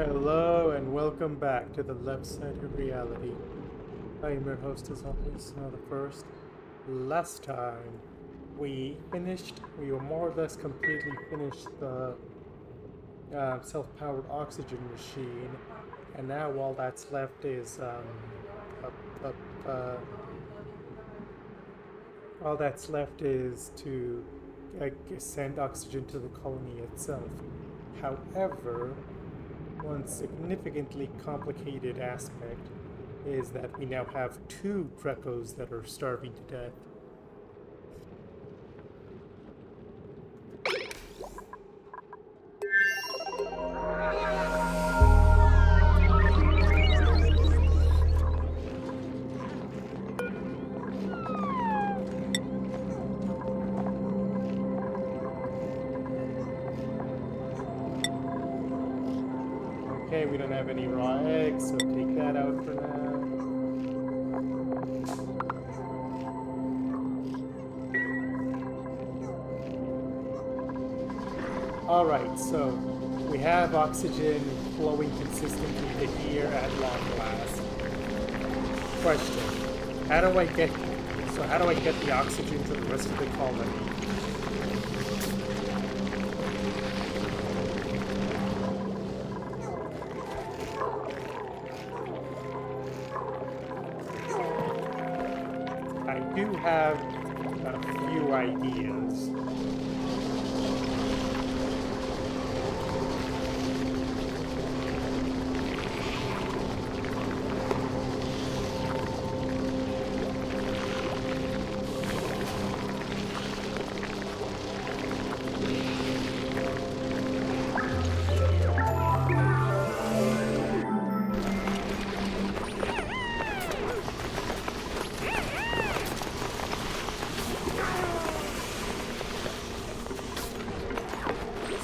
Hello and welcome back to the left side of reality. I am your host as always, the first. Last time we were more or less completely finished the self-powered oxygen machine, and now all that's left is all that's left is to send oxygen to the colony itself. However, one significantly complicated aspect is that we now have two Drekos that are starving to death. Okay, we don't have any raw eggs, so take that out for now. Alright, so we have oxygen flowing consistently to here at long last. Question. How do I get the oxygen to the rest of the colony? I do have a few ideas.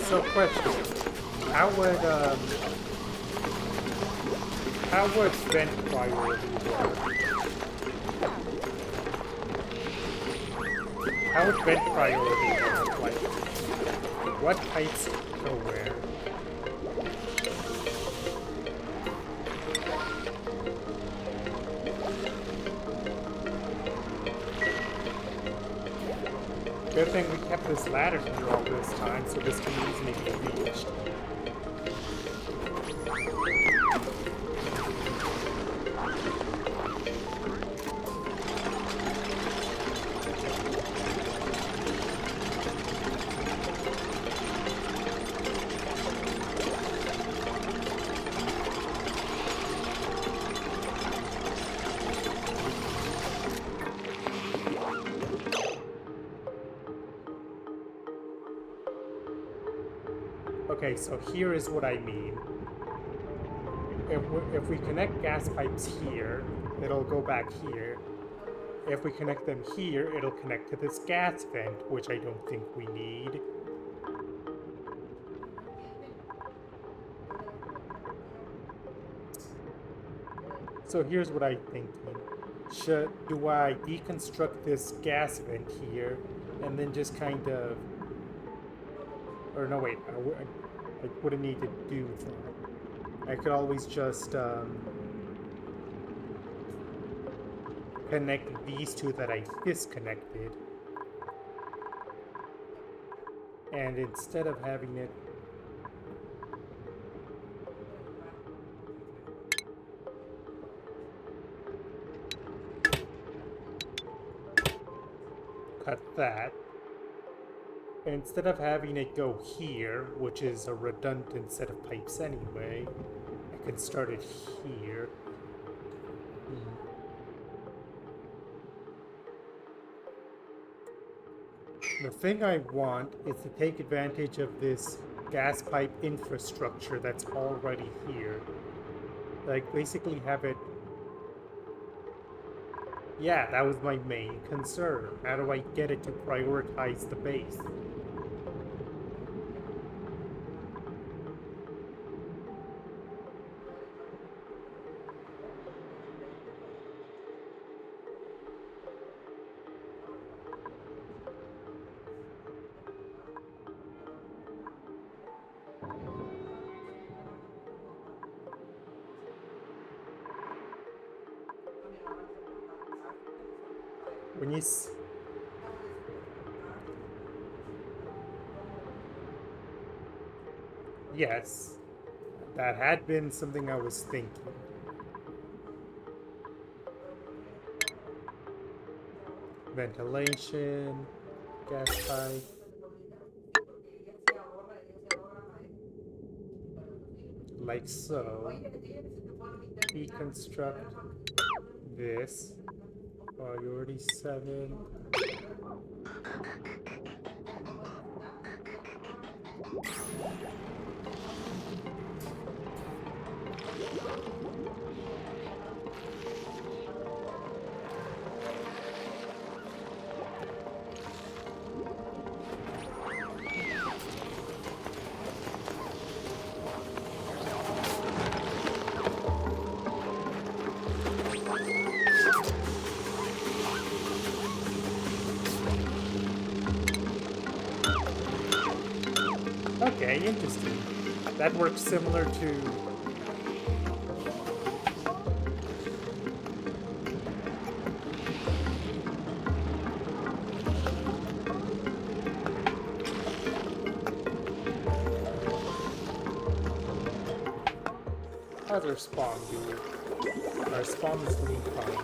So, question: How would vent priority work? How would vent priority work? Like, what pipes go where? Good thing we kept this ladder here all this time, so this can easily be reached. Okay, so here is what I mean. If we connect gas pipes here, it'll go back here. If we connect them here, it'll connect to this gas vent, which I don't think we need. So here's what I'm thinking. Do I deconstruct this gas vent here and then just kind of... Or no, wait, I wouldn't need to do that. I could always just connect these two that I disconnected. And instead of having it... Cut that. Instead of having it go here, which is a redundant set of pipes anyway, I can start it here. The thing I want is to take advantage of this gas pipe infrastructure that's already here. Like, basically have it... Yeah, that was my main concern. How do I get it to prioritize the base? when you yes, that had been something I was thinking. Ventilation, gas pipe. Like so. Deconstruct this. Priority 7. Okay, interesting. That works similar to... How's our spawn do? Our spawn is doing fine.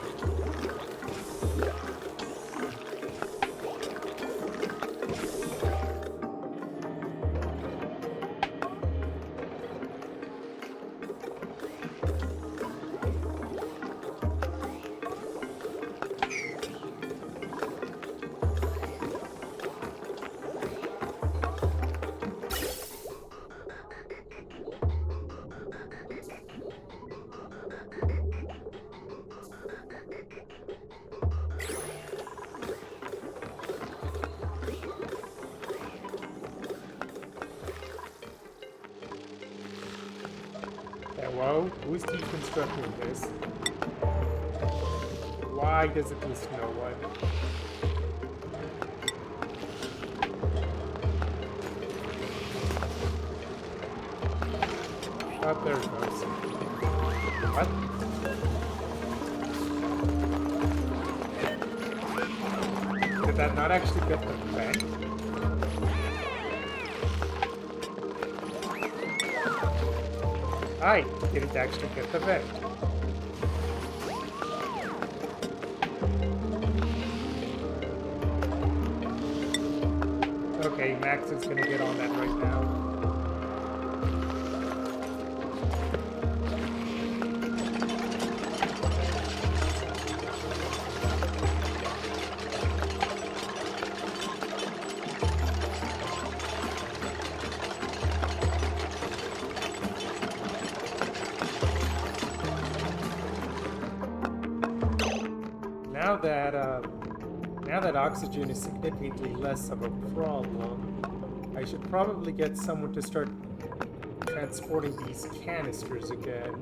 Whoa, who's deconstructing this? Why does it list no one? Oh, there it goes. What? Did that not actually get the vent? I didn't actually get the vent. Okay, Max is gonna get on that right now. Now that oxygen is significantly less of a problem, I should probably get someone to start transporting these canisters again.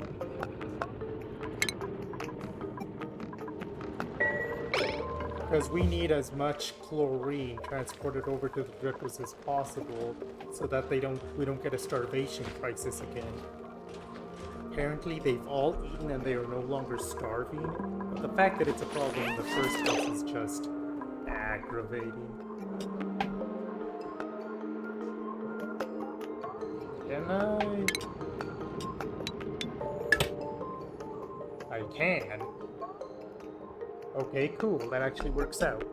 Because we need as much chlorine transported over to the drippers as possible so that we don't get a starvation crisis again. Apparently they've all eaten and they are no longer starving. But the fact that it's a problem in the first place is just aggravating. Can I can. Okay, cool. That actually works out.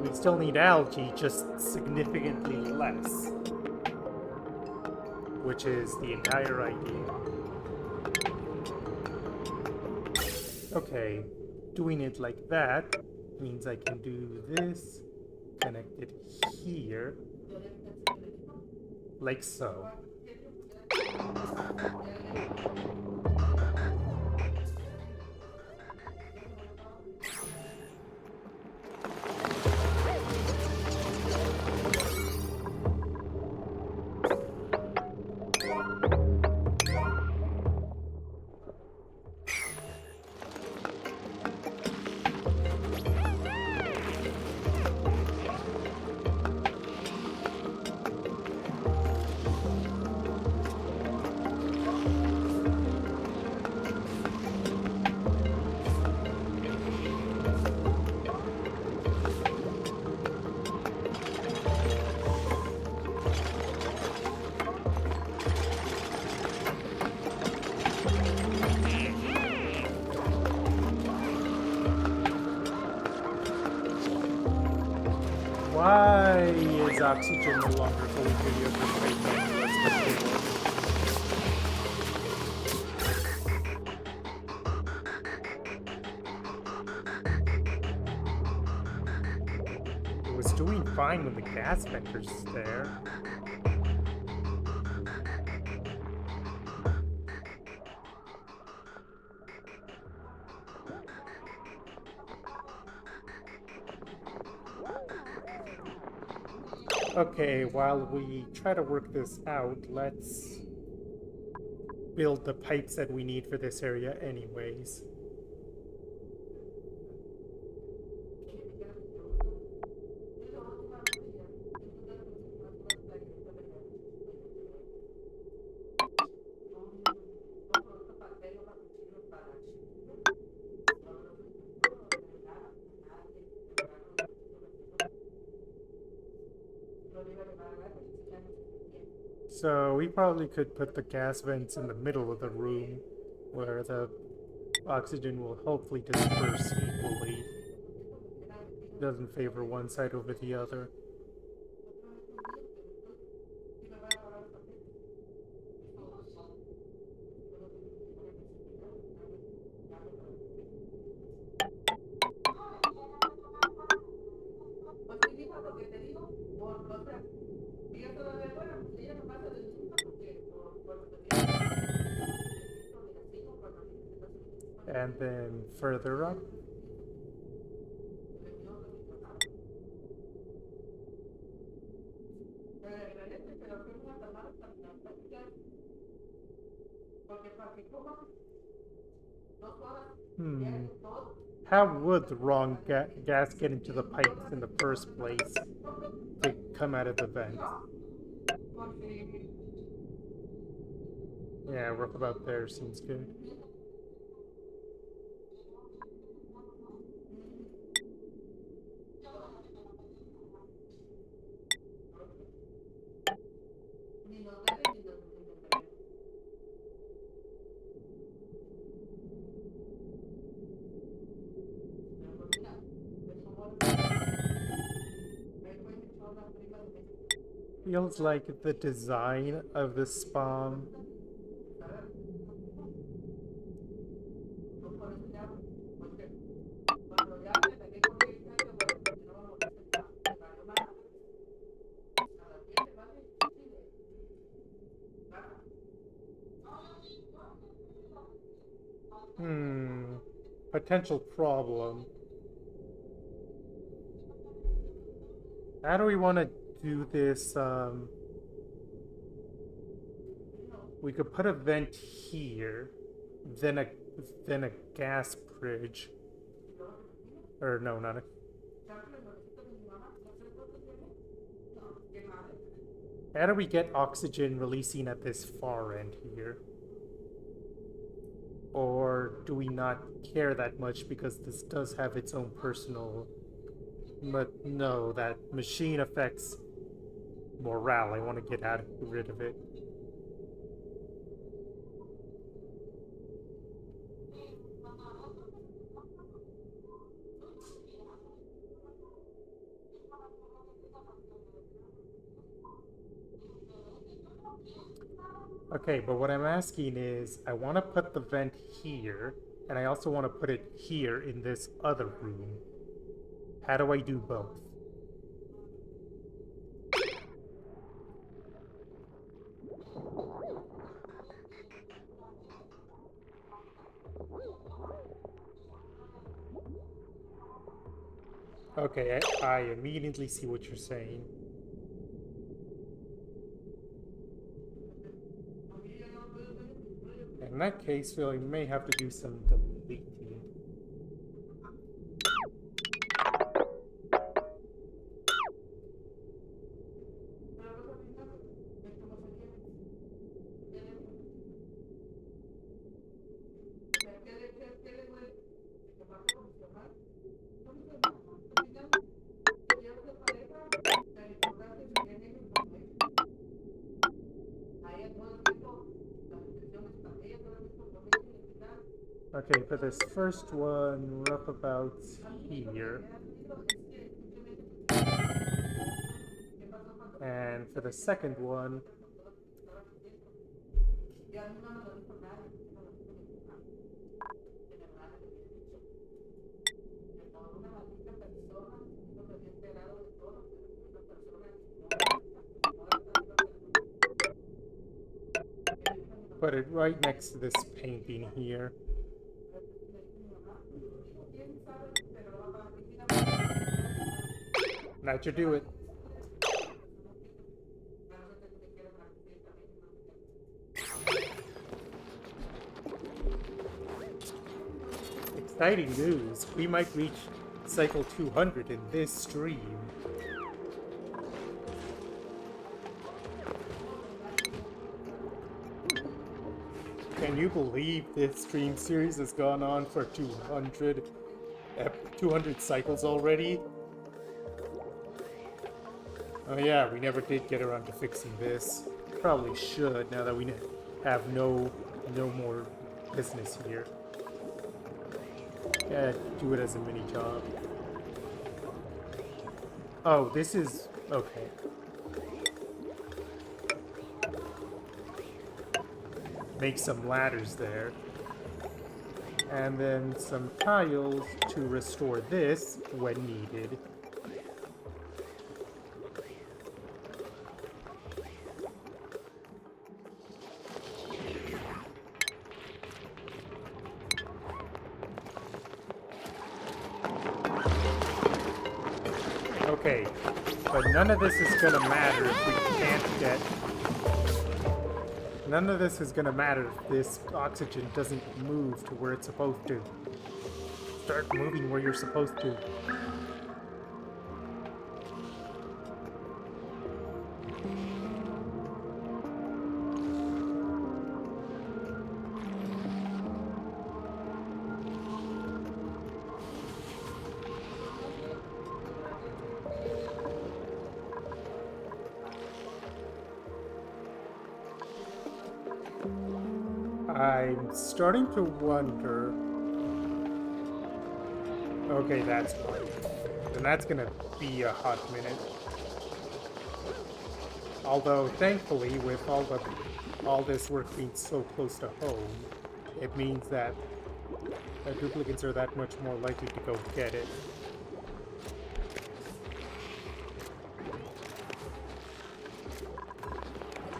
We still need algae, just significantly less. Which is the entire idea. Okay, doing it like that means I can do this, connect it here, like so. oxygen no longer going to the other pipe menu as before? It was doing fine when the gas venter's there. Okay, while we try to work this out, let's build the pipes that we need for this area anyways. So we probably could put the gas vents in the middle of the room where the oxygen will hopefully disperse equally. Doesn't favor one side over the other. And then further up. How would the wrong gas get into the pipes in the first place to come out of the vent? Yeah, rough about there seems good. Feels like the design of the spawn potential problem. How do we want to do this? We could put a vent here, then a gas bridge. Or no, not a. How do we get oxygen releasing at this far end here? Or do we not care that much because this does have its own personal... But no, that machine affects morale. I want to get rid of it. Okay, but what I'm asking is, I want to put the vent here, and I also want to put it here in this other room. How do I do both? Okay, I immediately see what you're saying. In that case, we may have to do some deleting. Okay, for this first one, rough about here. And for the second one, put it right next to this painting here. That should do it. Exciting news. We might reach cycle 200 in this stream. Can you believe this stream series has gone on for 200 cycles already? Oh yeah, we never did get around to fixing this. Probably should, now that we have no more business here. Yeah, do it as a mini job. Oh, this is... okay. Make some ladders there. And then some tiles to restore this when needed. Okay, but none of this is gonna matter if we can't get... None of this is gonna matter if this oxygen doesn't move to where it's supposed to. Start moving where you're supposed to. I'm starting to wonder... Okay, that's fine. And that's gonna be a hot minute. Although, thankfully, with all this work being so close to home, it means that duplicates are that much more likely to go get it.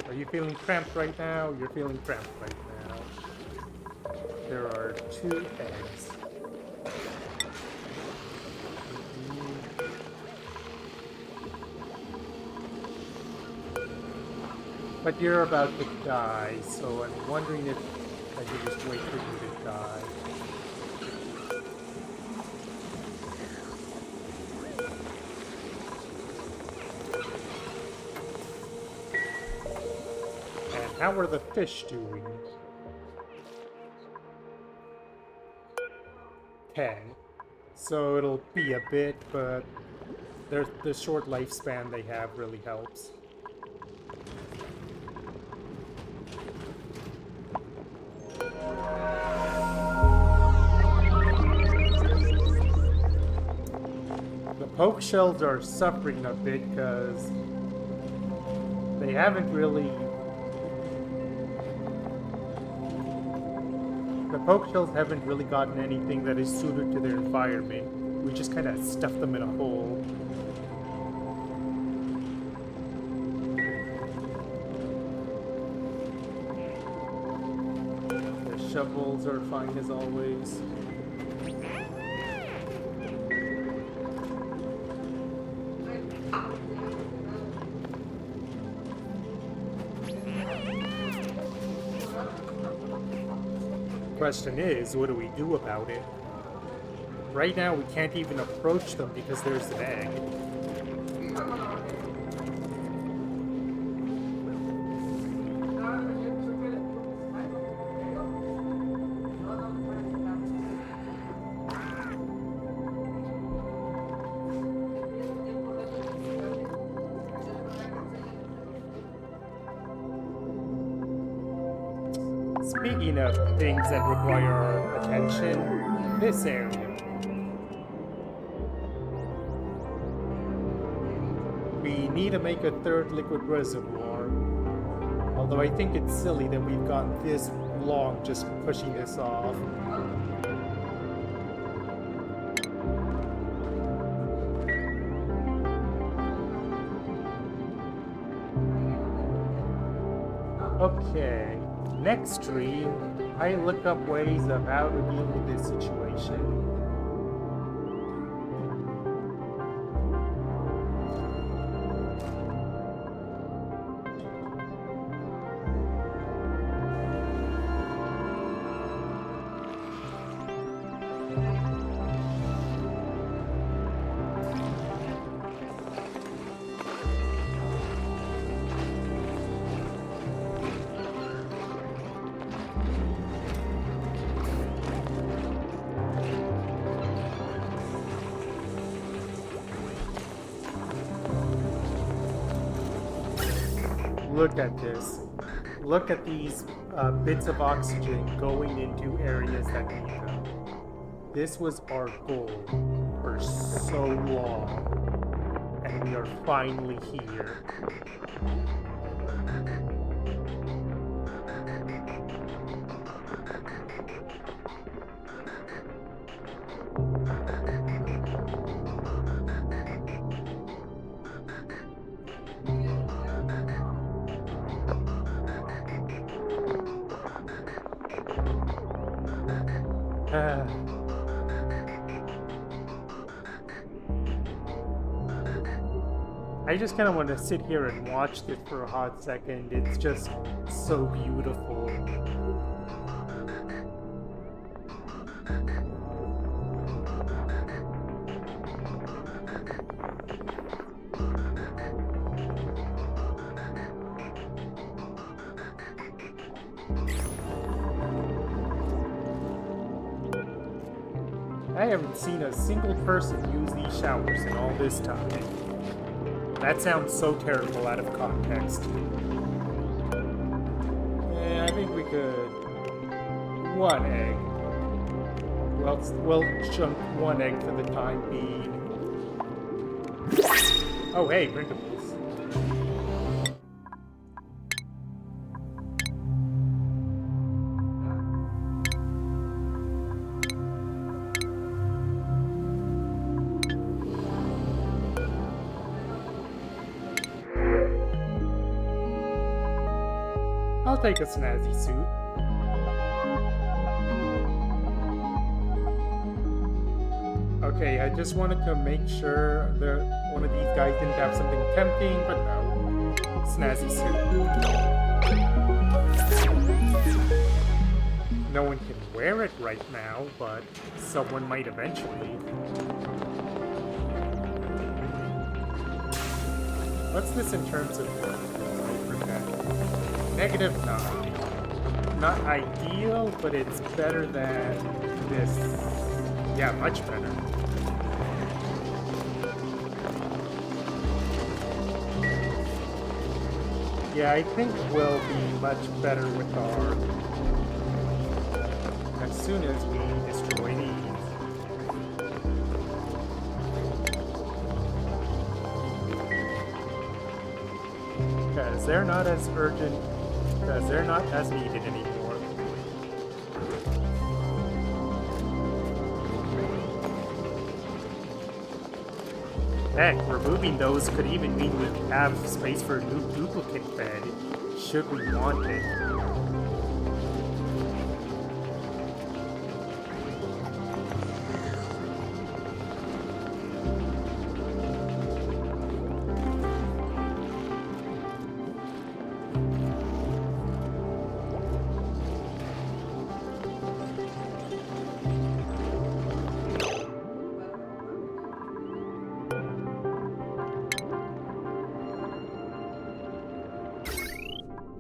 Are you feeling cramped right now? You're feeling cramped right now. There are 2 eggs. But you're about to die, so I'm wondering if I should just wait for you to die. And how are the fish doing? 10. So it'll be a bit, but the short lifespan they have really helps. The poke shells are suffering a bit because they haven't really... The poke shells haven't really gotten anything that is suited to their environment. We just kind of stuff them in a hole. The shovels are fine as always. Question is, what do we do about it? Right now we can't even approach them because there's an egg. Speaking of things that require our attention, this area. We need to make a third liquid reservoir. Although I think it's silly that we've gone this long just pushing this off. Okay, next stream, I look up ways of how to deal with this situation. Look at this. Look at these bits of oxygen going into areas that need them. This was our goal for so long, and we are finally here. I just kind of want to sit here and watch this for a hot second. It's just so beautiful. I haven't seen a single person use these showers in all this time. That sounds so terrible out of context. Yeah, I think we could... One egg. Well, we'll chunk one egg for the time being. Oh, hey, drinkables. I'll take a snazzy suit. Okay, I just wanted to make sure that one of these guys didn't have something tempting, but no. Snazzy suit. No one can wear it right now, but someone might eventually. What's this in terms of -9. Not ideal, but it's better than this. Yeah, much better. Yeah, I think we'll be much better with our... as soon as we destroy these. Because they're not as urgent, because they're not as needed anymore. Heck, removing those could even mean we have space for a new duplicate bed, should we want it.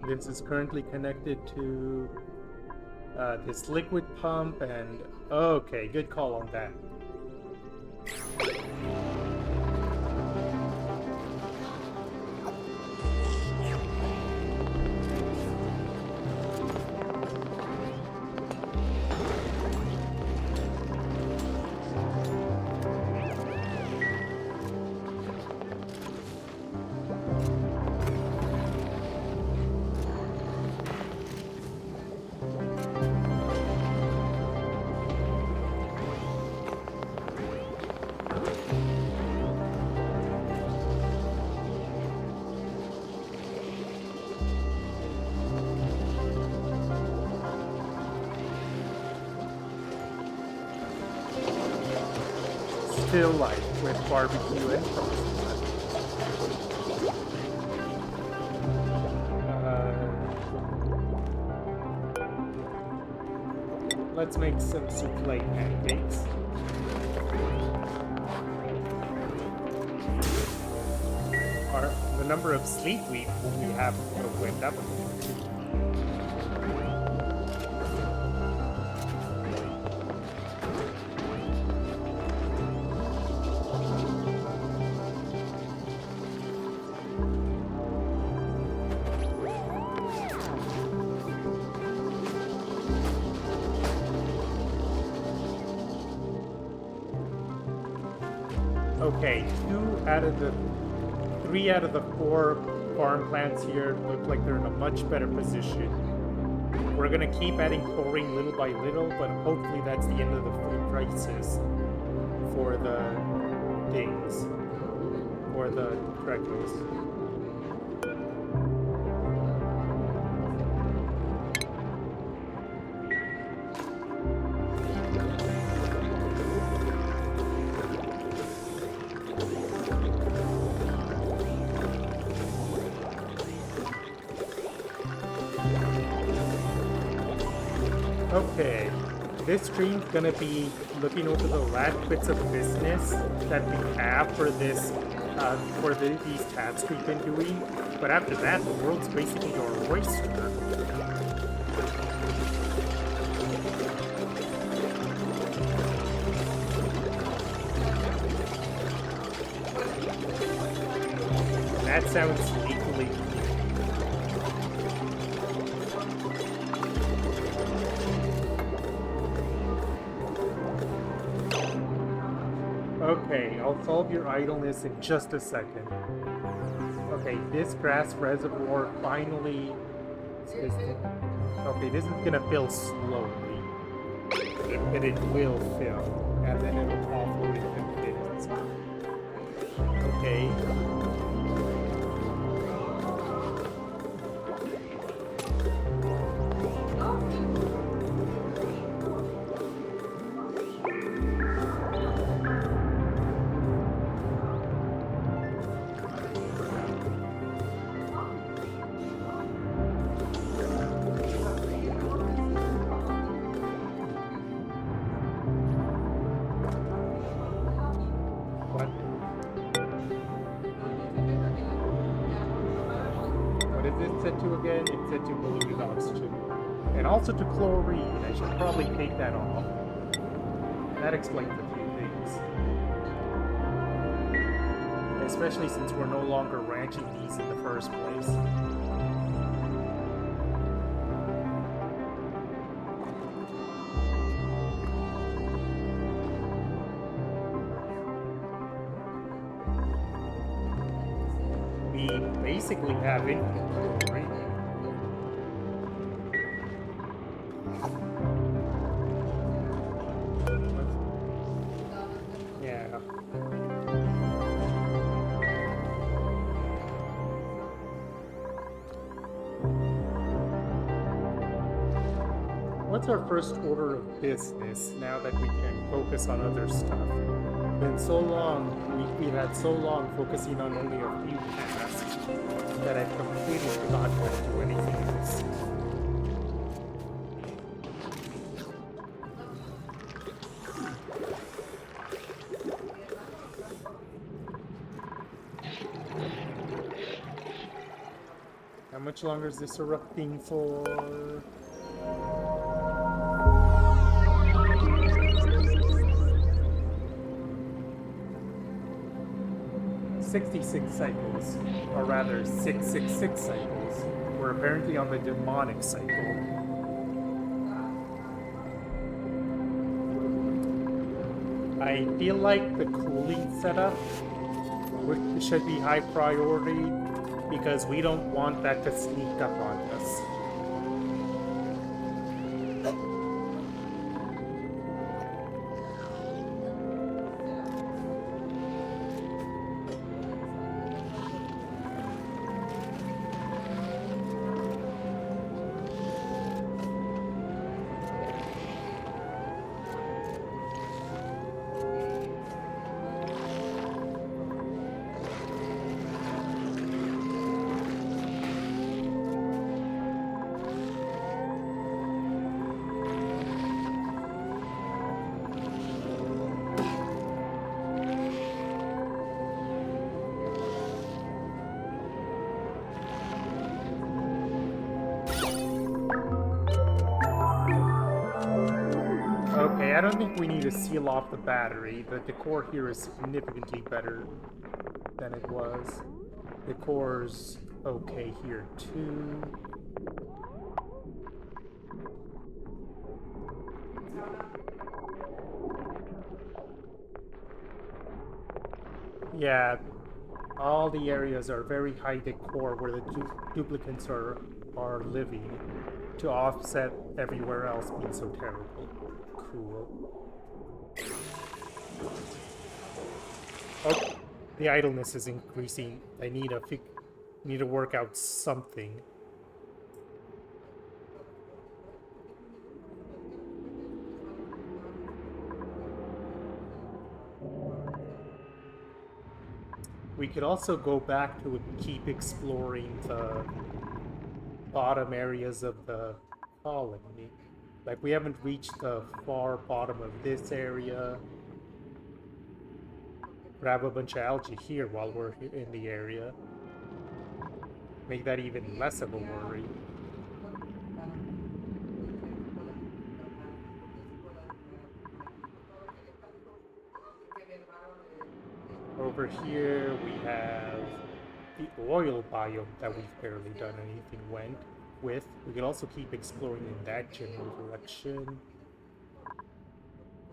This is currently connected to this liquid pump, and okay, good call on that. still like with barbecue and frozen. Let's make some souffle pancakes. The number of sleep we have went up. Okay, 3 out of the 4 farm plants here look like they're in a much better position. We're gonna keep adding chlorine little by little, but hopefully that's the end of the food crisis for the things, for the Drekos. Okay, this stream's gonna be looking over the last bits of business that we have for this, these tasks we've been doing. But after that, the world's basically our oyster. That sounds equally. Okay, I'll solve your idleness in just a second. Okay, this grass reservoir finally... Okay, this is gonna fill slowly. But it will fill, and then it'll offload into pits. Okay. Again, it's set to polluted oxygen. And also to chlorine. I should probably take that off. That explains a few things. Especially since we're no longer ranching these in the first place. We basically have infinite chlorine. What's our first order of business now that we can focus on other stuff? Been so long, we've had so long focusing on only a few tasks that I've completely forgotten how to do anything else. How much longer is this erupting for? 66 cycles, or rather 666 cycles. We're apparently on the demonic cycle. I feel like the cooling setup should be high priority because we don't want that to sneak up on us. Okay, I don't think we need to seal off the battery. The decor here is significantly better than it was. Decor's okay here too. Yeah, all the areas are very high decor where the duplicants are living to offset everywhere else being so terrible. Cool. Oh, the idleness is increasing. I need to work out something. We could also go back to keep exploring the bottom areas of the colony. Like, we haven't reached the far bottom of this area. Grab a bunch of algae here while we're in the area. Make that even less of a worry. Over here we have the oil biome that we've barely done anything with. We could also keep exploring in that general direction.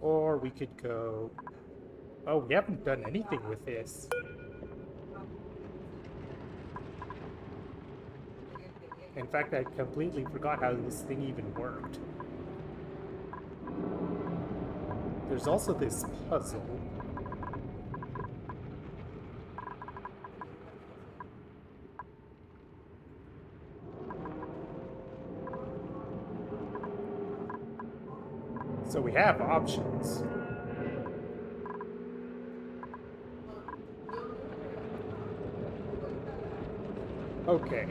Or we could go... Oh, we haven't done anything with this. In fact, I completely forgot how this thing even worked. There's also this puzzle. So we have options. Okay,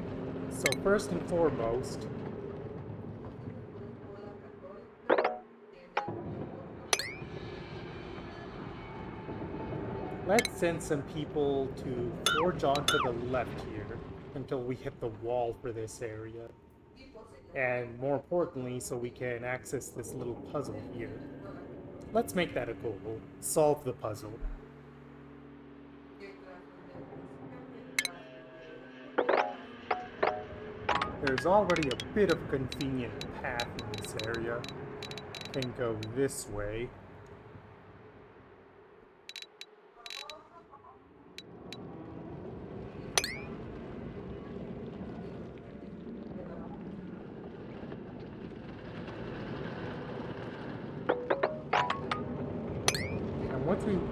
so first and foremost, let's send some people to forge onto the left here until we hit the wall for this area. And more importantly, so we can access this little puzzle here. Let's make that a goal. Solve the puzzle. There's already a bit of a convenient path in this area. Can go this way.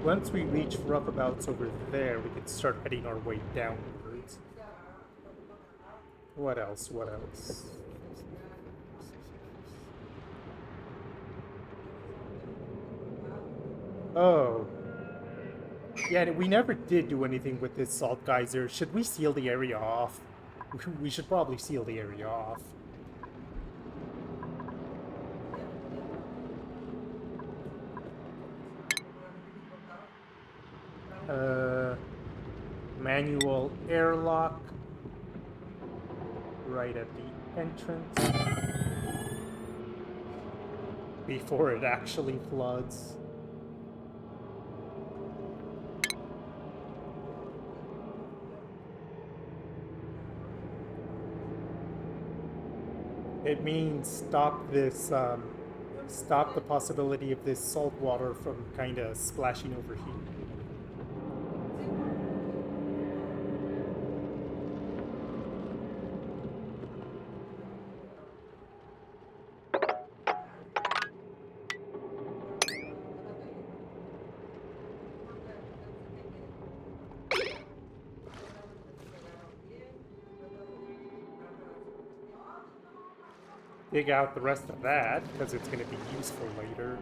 Once we reach roughabouts over there, we can start heading our way downwards. What else? What else? Oh. Yeah, we never did do anything with this salt geyser. Should we seal the area off? We should probably seal the area off. Manual airlock right at the entrance before it actually floods. It means stop the possibility of this salt water from kind of splashing over here. Dig out the rest of that, because it's going to be useful later.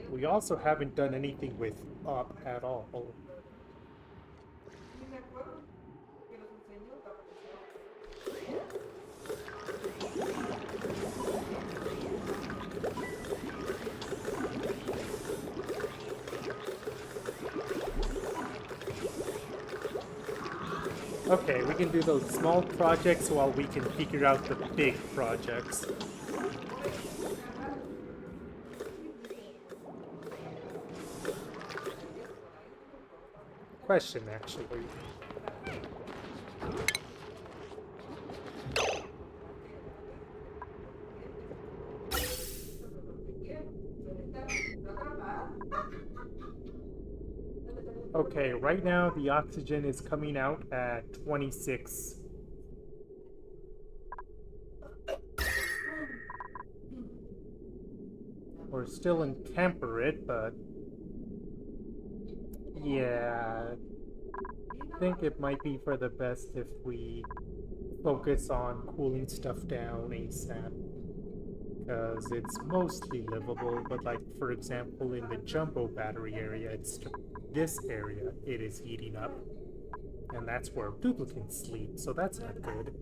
We also haven't done anything with up at all. Okay, we can do those small projects while we can figure out the big projects. Question, actually. Okay, right now the oxygen is coming out at 26. We're still in temperate, but yeah, I think it might be for the best if we focus on cooling stuff down ASAP. Because it's mostly livable, but like, for example, in the jumbo battery area, it's this area, it is heating up. And that's where duplicants sleep, so that's not good.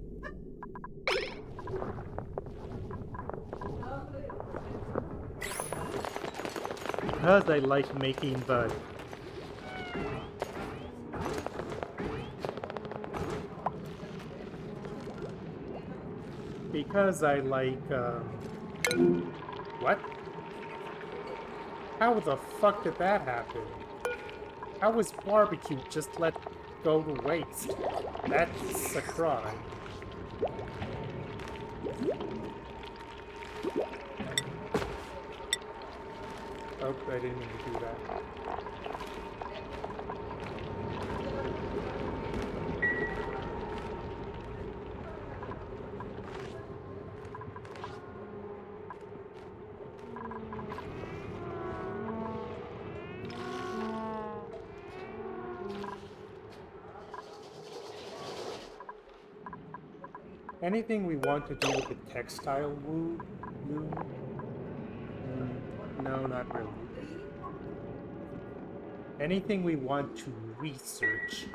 Because I like making the... Because I like, What? How the fuck did that happen? How was barbecue just let go to waste? That's a crime. Oh, I didn't mean to do that. Anything we want to do with the textile loom? No, not really. Anything we want to research?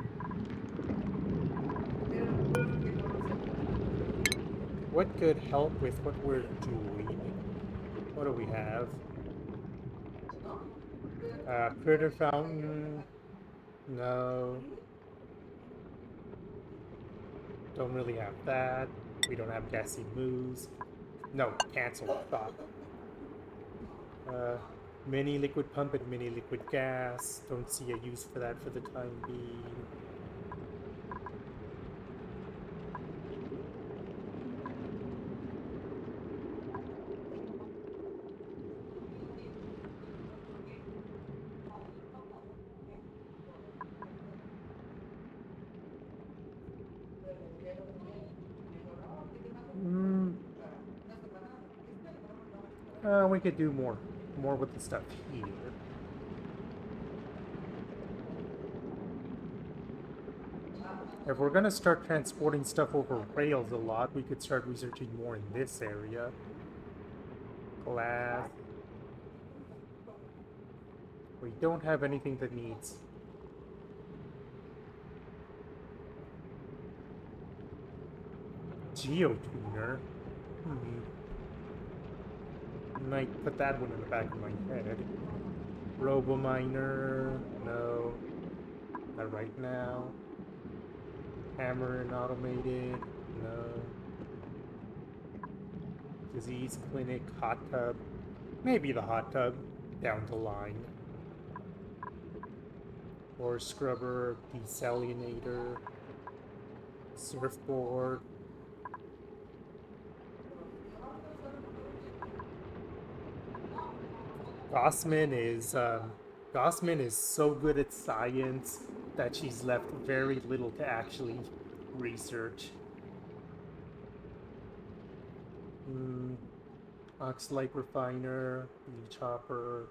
What could help with what we're doing? What do we have? Critter fountain? No. Don't really have that. We don't have gassy moves. No, cancel. Stop. Mini liquid pump and mini liquid gas. Don't see a use for that for the time being. We could do more. More with the stuff here. If we're gonna start transporting stuff over rails a lot, we could start researching more in this area. Glass. We don't have anything that needs... Geotuner? Might put that one in the back of my head. Robominer? No. Not right now. Hammer and automated? No. Disease clinic, hot tub. Maybe the hot tub down the line. Or scrubber, desalinator, surfboard. Gossman is so good at science that she's left very little to actually research. Oxalate refiner, leech hopper,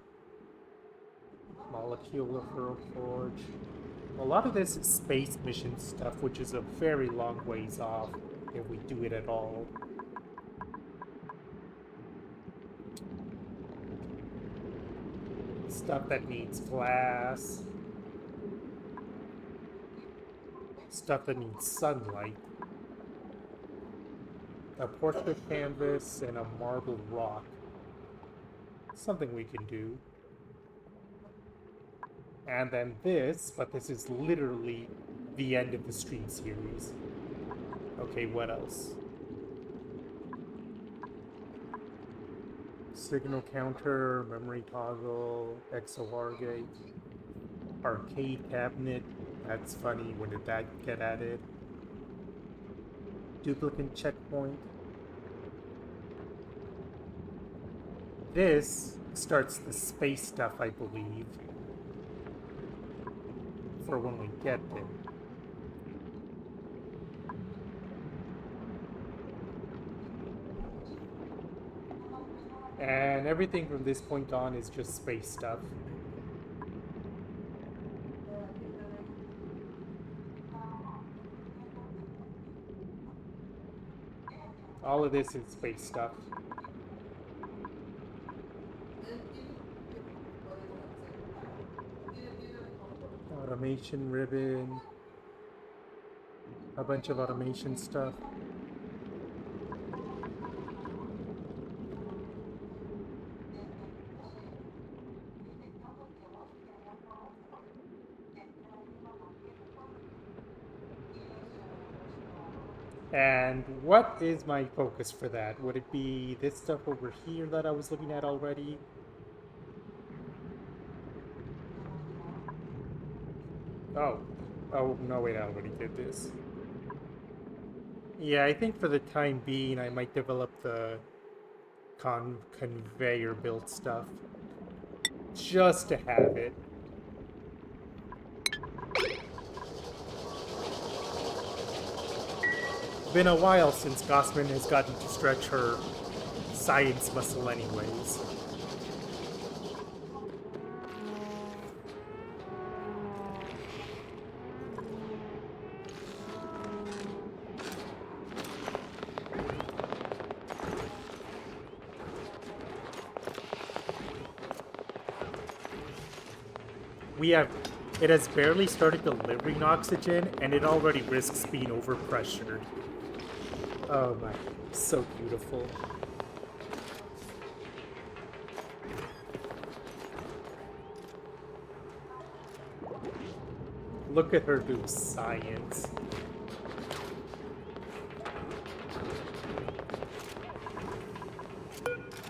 molecular forge. A lot of this is space mission stuff, which is a very long ways off if we do it at all. Stuff that needs glass. Stuff that needs sunlight. A portrait canvas and a marble rock. Something we can do. And then this, but this is literally the end of the stream series. Okay, what else? Signal counter, memory toggle, XOR gate, arcade cabinet. That's funny. When did that get added? Duplicate checkpoint. This starts the space stuff, I believe, for when we get there. And everything from this point on is just space stuff. All of this is space stuff. Automation ribbon. A bunch of automation stuff. And what is my focus for that? Would it be this stuff over here that I was looking at already? Oh. Oh, no, wait, I already did this. Yeah, I think for the time being, I might develop the conveyor built stuff. Just to have it. Been a while since Gossman has gotten to stretch her science muscle anyways. It has barely started delivering oxygen, and it already risks being overpressured. Oh my, so beautiful. Look at her do science.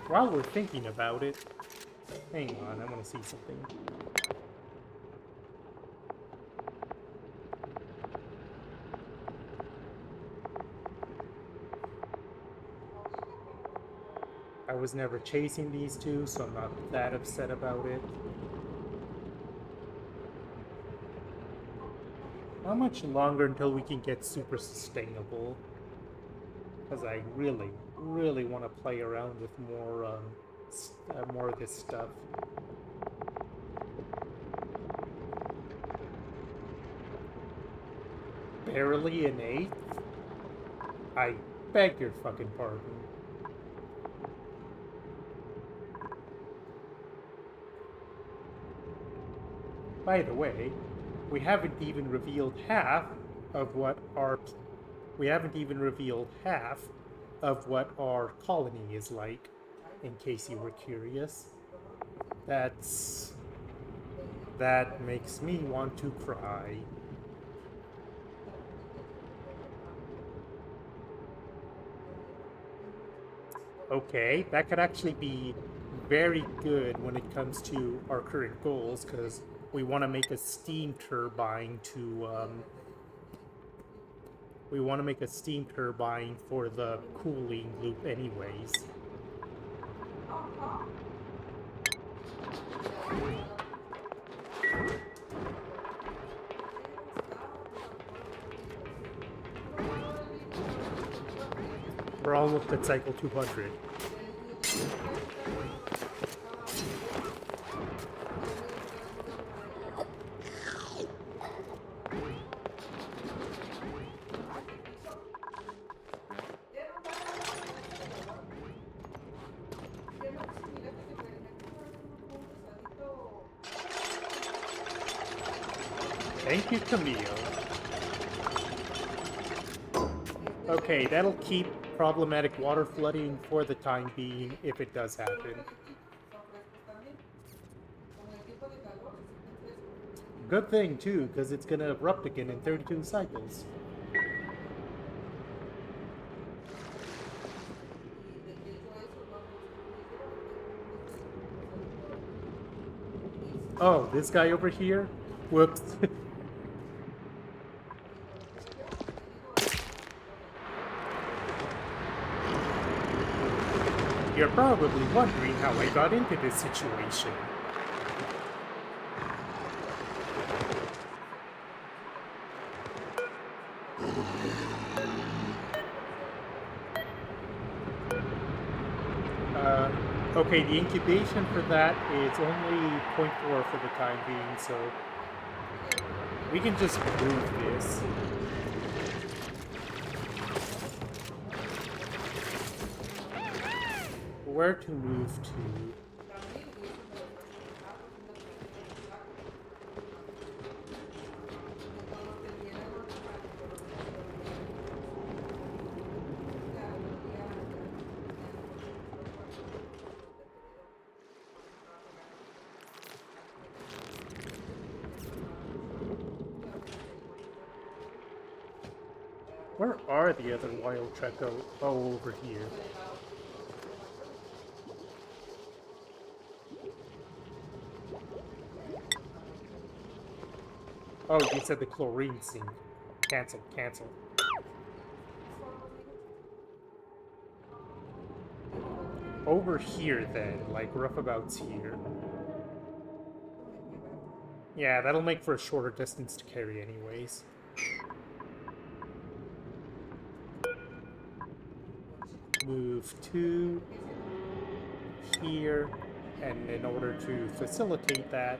While we're thinking about it, hang on, I want to see something. I was never chasing these two, so I'm not that upset about it. How much longer until we can get super sustainable? Because I really, really want to play around with more of this stuff. Barely an eighth? I beg your fucking pardon. By the way, we haven't even revealed half of what our colony is like, in case you were curious. That makes me want to cry. Okay, that could actually be very good when it comes to our current goals, because we want to make a steam turbine for the cooling loop anyways. We're almost at cycle 200. Thank you, Camille. Okay, that'll keep problematic water flooding for the time being, if it does happen. Good thing, too, because it's gonna erupt again in 32 cycles. Oh, this guy over here? Whoops. You're probably wondering how I got into this situation. Okay, the incubation for that is only 0.4 for the time being, so we can just move this. Where to move to? Where are the other wild Treco? Oh, over here. Oh, you said the chlorine sink. Cancel, cancel. Over here, then, like roughabouts here. Yeah, that'll make for a shorter distance to carry anyways. Move to here, and in order to facilitate that,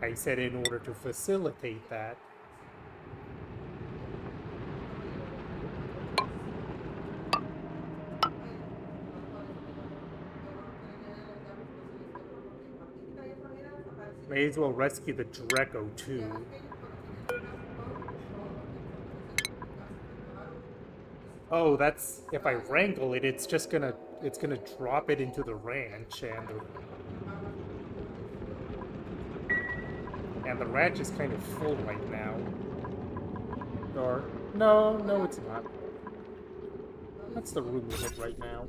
I said in order to facilitate that, may as well rescue the Dreco too. Oh, that's if I wrangle it, it's gonna drop it into the ranch, and the ranch is kind of full right now. Or no, it's not. That's the room limit right now.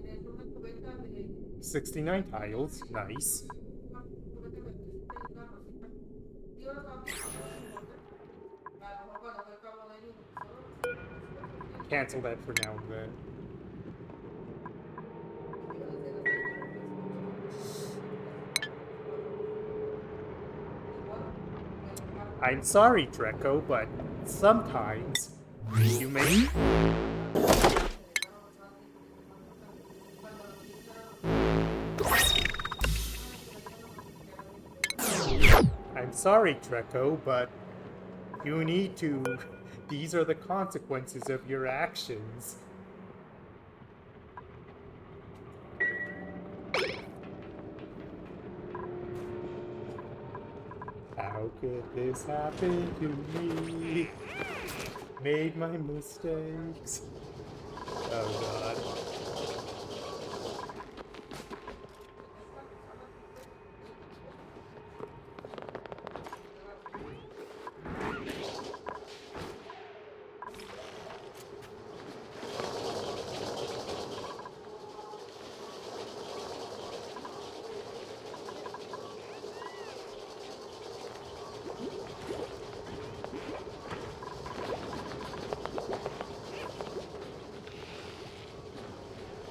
69 tiles, nice. Cancel that for now and then. I'm sorry, Dreco, but sometimes you may... I'm sorry, Dreco, but you need to... These are the consequences of your actions. How could this happen to me? Made my mistakes. Oh god.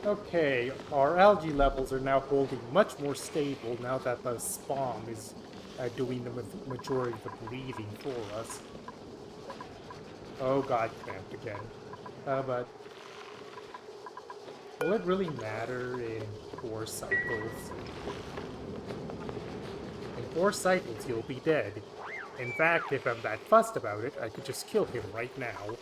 Okay, our algae levels are now holding much more stable now that the spawn is doing the majority of the breathing for us. Oh god, cramped again. But will it really matter in 4 cycles? In 4 cycles, he'll be dead. In fact, if I'm that fussed about it, I could just kill him right now.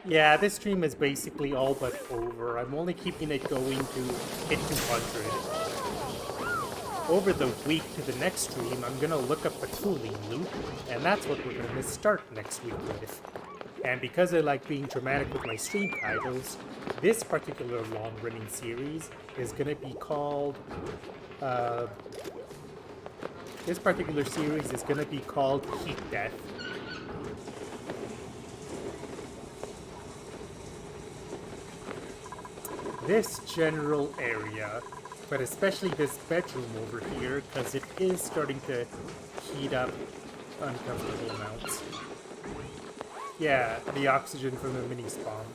Yeah, this stream is basically all but over. I'm only keeping it going to hit 200. Over the week to the next stream, I'm gonna look up the cooling loop, and that's what we're gonna start next week with. And because I like being dramatic with my stream titles, this particular long-running series is gonna be called, this particular series is gonna be called Heat Death. This general area, but especially this bedroom over here, because it is starting to heat up uncomfortable amounts. Yeah, the oxygen from the mini spawn.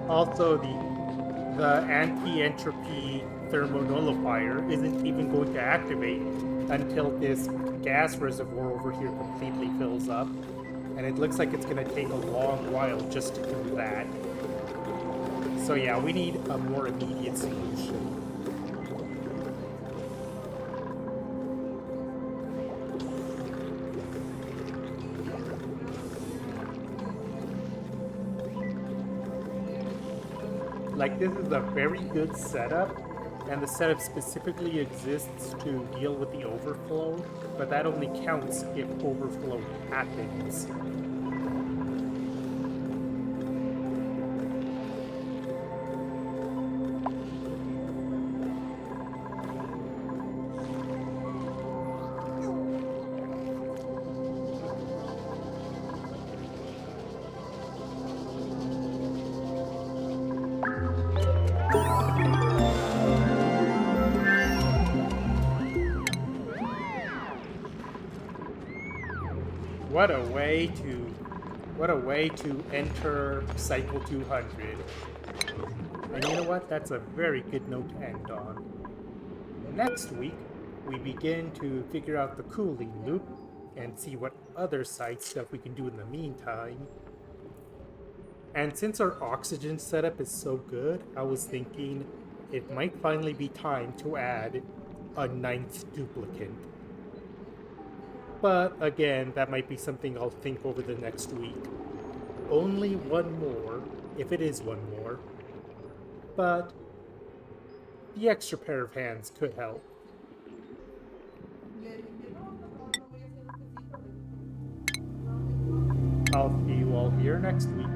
Also, the anti-entropy thermonullifier isn't even going to activate until this gas reservoir over here completely fills up. And it looks like it's going to take a long while just to do that. So yeah, we need a more immediate solution. Like, this is a very good setup, and the setup specifically exists to deal with the overflow, but that only counts if overflow happens. What a way to enter Cycle 200. And you know what? That's a very good note to end on. Next week, we begin to figure out the cooling loop and see what other side stuff we can do in the meantime. And since our oxygen setup is so good, I was thinking it might finally be time to add a 9th duplicate. But again, that might be something I'll think over the next week. Only one more, if it is one more. But the extra pair of hands could help. I'll see you all here next week.